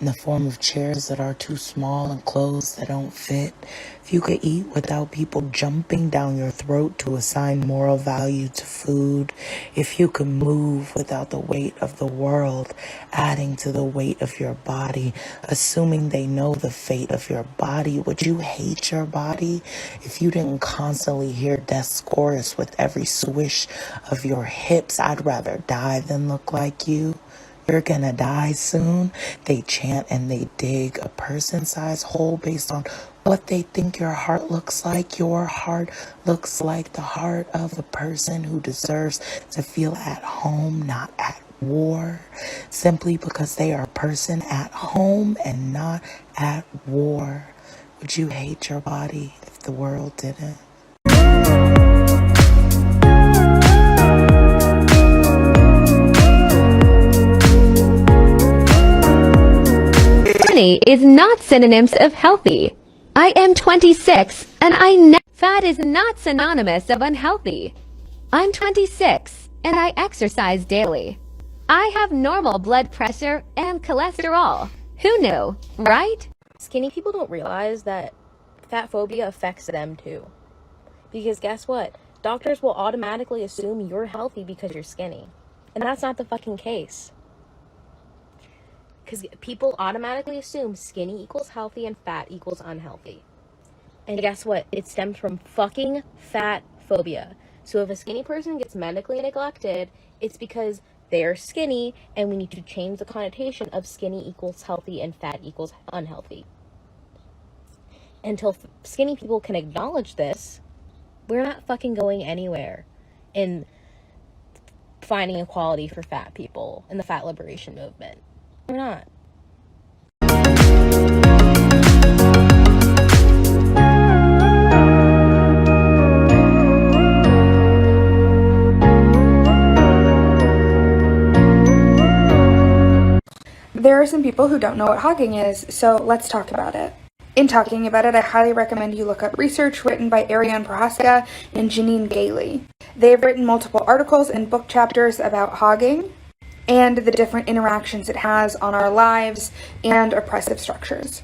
in the form of chairs that are too small and clothes that don't fit. If you could eat without people jumping down your throat to assign moral value to food. If you could move without the weight of the world adding to the weight of your body, assuming they know the fate of your body, would you hate your body? If you didn't constantly hear death's chorus with every swish of your hips, I'd rather die than look like you. You're gonna die soon. They chant and they dig a person-sized hole based on what they think your heart looks like. Your heart looks like the heart of a person who deserves to feel at home, not at war, simply because they are a person at home and not at war. Would you hate your body if the world didn't? Is not synonyms of healthy. I am 26 and fat is not synonymous of unhealthy. I'm 26 and I exercise daily. I have normal blood pressure and cholesterol. Who knew, right? Skinny people don't realize that fat phobia affects them too. Because guess what? Doctors will automatically assume you're healthy because you're skinny. And that's not the fucking case. Because people automatically assume skinny equals healthy and fat equals unhealthy. And guess what? It stems from fucking fat phobia. So if a skinny person gets medically neglected, it's because they're skinny and we need to change the connotation of skinny equals healthy and fat equals unhealthy. Until skinny people can acknowledge this, we're not fucking going anywhere in finding equality for fat people in the fat liberation movement. We're not. There are some people who don't know what hogging is, so let's talk about it. In talking about it, I highly recommend you look up research written by Ariane Prohaska and Janine Gailey. They have written multiple articles and book chapters about hogging and the different interactions it has on our lives and oppressive structures.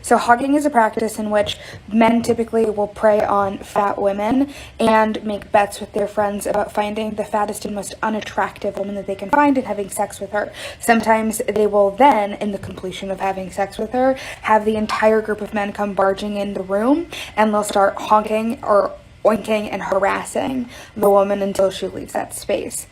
So hogging is a practice in which men typically will prey on fat women and make bets with their friends about finding the fattest and most unattractive woman that they can find and having sex with her. Sometimes they will then, in the completion of having sex with her, have the entire group of men come barging in the room and they'll start honking or oinking and harassing the woman until she leaves that space.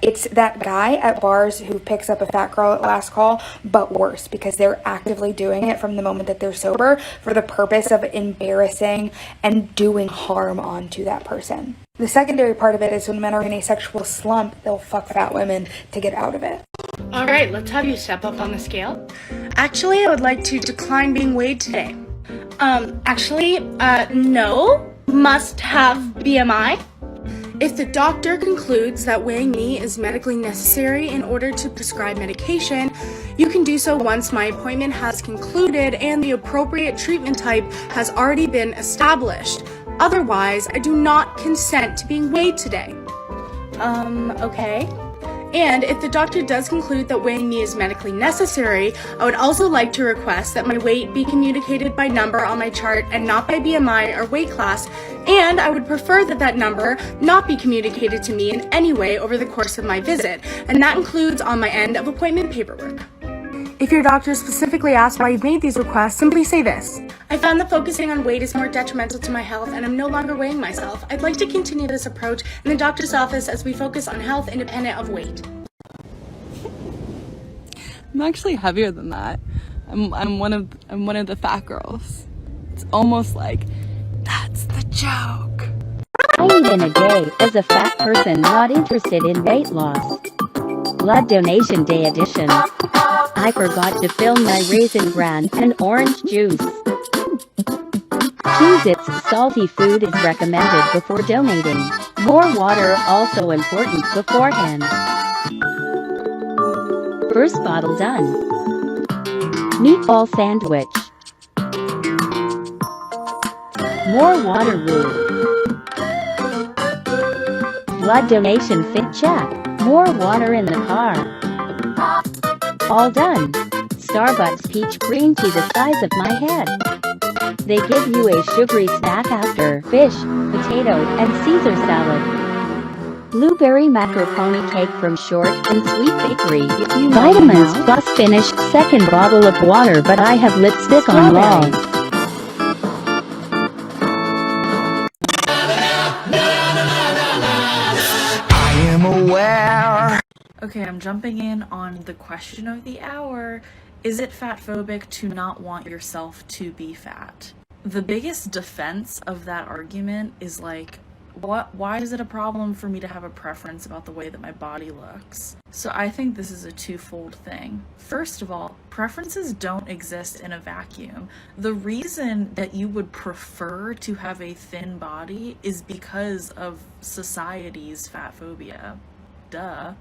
It's that guy at bars who picks up a fat girl at last call, but worse, because they're actively doing it from the moment that they're sober for the purpose of embarrassing and doing harm onto that person. The secondary part of it is when men are in a sexual slump, they'll fuck fat women to get out of it. All right, let's have you step up on the scale. Actually, I would like to decline being weighed today. No. Must have BMI. If the doctor concludes that weighing me is medically necessary in order to prescribe medication, you can do so once my appointment has concluded and the appropriate treatment type has already been established. Otherwise, I do not consent to being weighed today. Okay. And if the doctor does conclude that weighing me is medically necessary, I would also like to request that my weight be communicated by number on my chart and not by BMI or weight class, and I would prefer that that number not be communicated to me in any way over the course of my visit, and that includes on my end of appointment paperwork. If your doctor specifically asks why you've made these requests, simply say this: I found that focusing on weight is more detrimental to my health and I'm no longer weighing myself. I'd like to continue this approach in the doctor's office as we focus on health independent of weight. I'm actually heavier than that. I'm one of the fat girls. It's almost like that's the joke. I eat in a day as a fat person not interested in weight loss. Blood Donation Day edition. I forgot to fill my Raisin Bran and orange juice. Cheez-Its salty food is recommended before donating. More water also important beforehand. First bottle done. Meatball sandwich. More water rule. Blood donation fit check. More water in the car. All done. Starbucks peach green tea the size of my head. They give you a sugary snack after fish, potato, and Caesar salad. Blueberry macaroni cake from Short and Sweet Bakery. Vitamins plus finish second bottle of water, but I have lipstick on wall. I am aware. Okay, I'm jumping in on the question of the hour. Is it fatphobic to not want yourself to be fat? The biggest defense of that argument is like, why is it a problem for me to have a preference about the way that my body looks? So I think this is a twofold thing. First of all, preferences don't exist in a vacuum. The reason that you would prefer to have a thin body is because of society's fatphobia. Duh.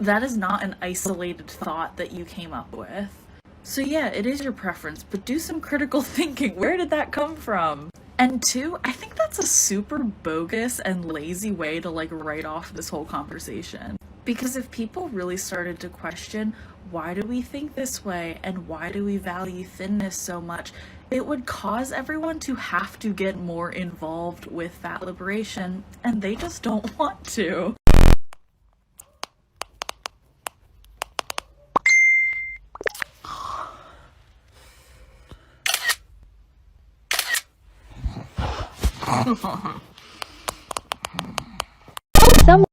That is not an isolated thought that you came up with. So yeah, it is your preference, but do some critical thinking. Where did that come from? And two, I think that's a super bogus and lazy way to like write off this whole conversation. Because if people really started to question, why do we think this way and why do we value thinness so much, it would cause everyone to have to get more involved with fat liberation, and they just don't want to. Some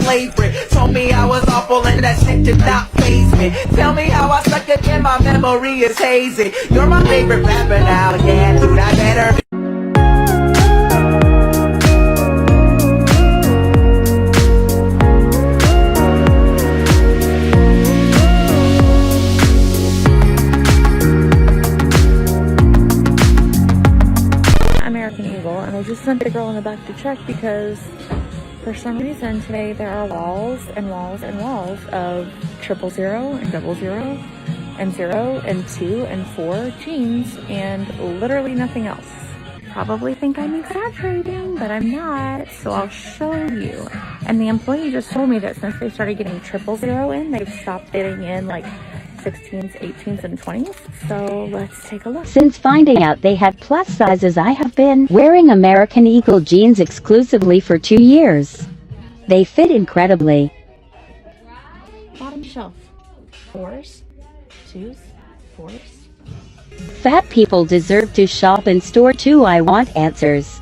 slavery. Told me I was awful and that shit did not faze me. Tell me how I suck again, my memory is hazy. You're my favorite rapper now, yeah, dude, I better be. American Eagle, and I just sent the girl in the back to check because for some reason today there are walls and walls and walls of 000 and 00 and 0 and 2 and 4 jeans and literally nothing else. Probably think I'm exaggerating, but I'm not, so I'll show you. And the employee just told me that since they started getting 000 in, they've stopped getting in like 16s, 18s, and 20s. So let's take a look. Since finding out they had plus sizes, I have been wearing American Eagle jeans exclusively for 2 years. They fit incredibly. Bottom shelf. 4s, 2s, 4s. Fat people deserve to shop in store too. I want answers.